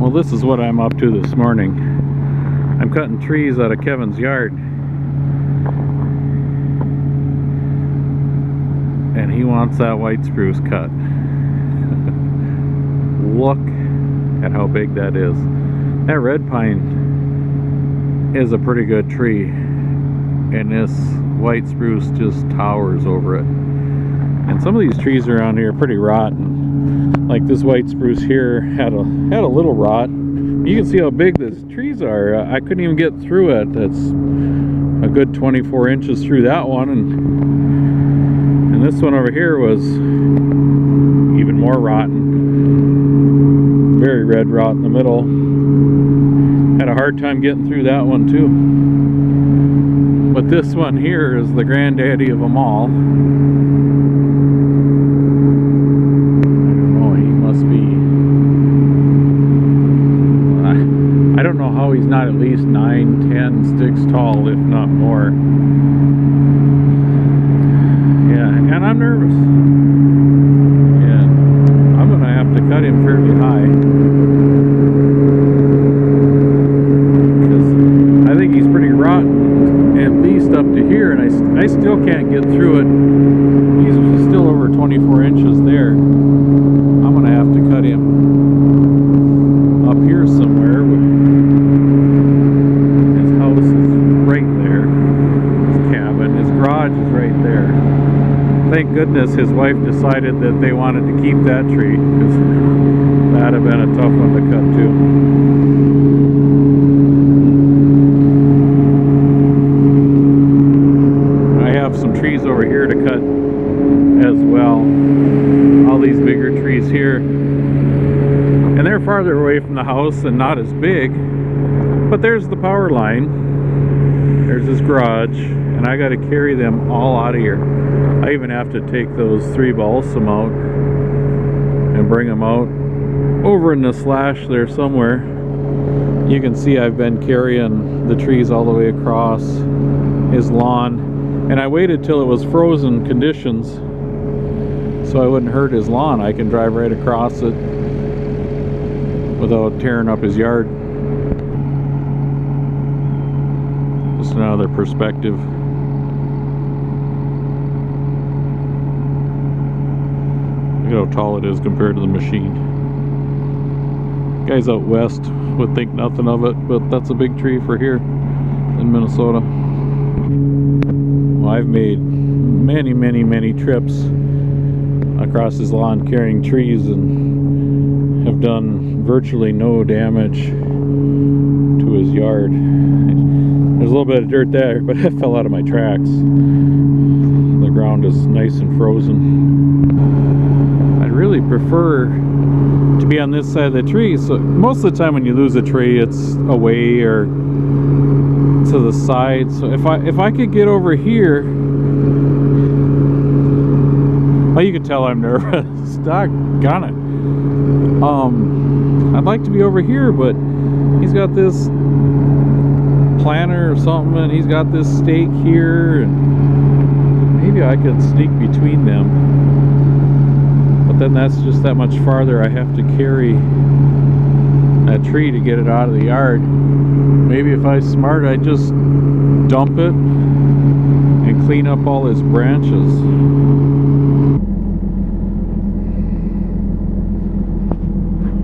Well, this is what I'm up to this morning. I'm cutting trees out of Kevin's yard. And he wants that white spruce cut. Look at how big that is. That red pine is a pretty good tree. And this white spruce just towers over it. And some of these trees around here are pretty rotten. Like this white spruce here had a little rot. You can see how big these trees are. I couldn't even get through it. That's a good 24 inches through that one, and this one over here was even more rotten. Very red rot in the middle. Had a hard time getting through that one too. But this one here is the granddaddy of them all. I don't know how he's not at least 9-10 sticks tall, if not more. Yeah, and I'm nervous. Yeah, I'm gonna have to cut him fairly high, because I think he's pretty rotten, at least up to here, and I still can't get through it. He's still over 24 inches there. I'm gonna have to cut him up here somewhere. His house is right there. His cabin, his garage is right there. Thank goodness his wife decided that they wanted to keep that tree, because that'd have been a tough one to cut too. I have some trees over here to cut as well. All these bigger trees here. And they're farther away from the house and not as big, but there's the power line, there's his garage, and I got to carry them all out of here. I even have to take those 3 balsam out and bring them out over in the slash there somewhere. You can see I've been carrying the trees all the way across his lawn, and I waited till it was frozen conditions so I wouldn't hurt his lawn. I can drive right across it without tearing up his yard. Just another perspective. Look at how tall it is compared to the machine. Guys out west would think nothing of it, but that's a big tree for here in Minnesota. Well, I've made many trips across his lawn carrying trees and have done virtually no damage to his yard. There's a little bit of dirt there, but it fell out of my tracks. The ground is nice and frozen. I'd really prefer to be on this side of the tree. So most of the time when you lose a tree, it's away or to the side. So if I could get over here, well, you can tell I'm nervous. Doggone it. I'd like to be over here, but he's got this planter or something, and he's got this stake here, and maybe I could sneak between them. But then that's just that much farther I have to carry that tree to get it out of the yard. Maybe if I was smart, I'd just dump it and clean up all his branches.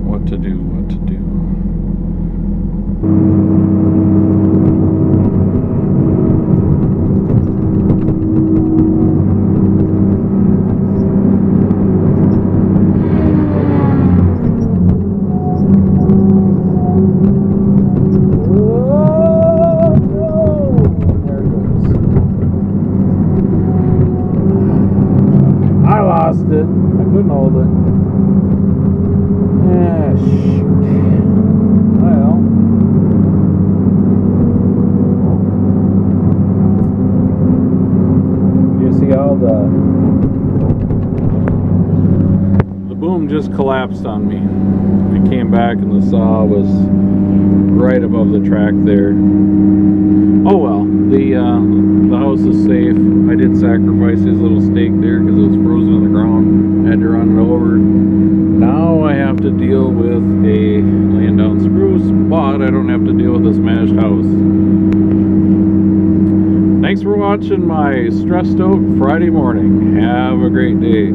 What to do. I couldn't hold it. Ah, shoot. Well. You see how the boom just collapsed on me. It came back and the saw was right above the track there. Oh well, the house is safe. I did sacrifice his little stake there because it was frozen in the ground. I had to run it over. Now I have to deal with a laying down bought, I don't have to deal with this smashed house. Thanks for watching my stressed out Friday morning. Have a great day.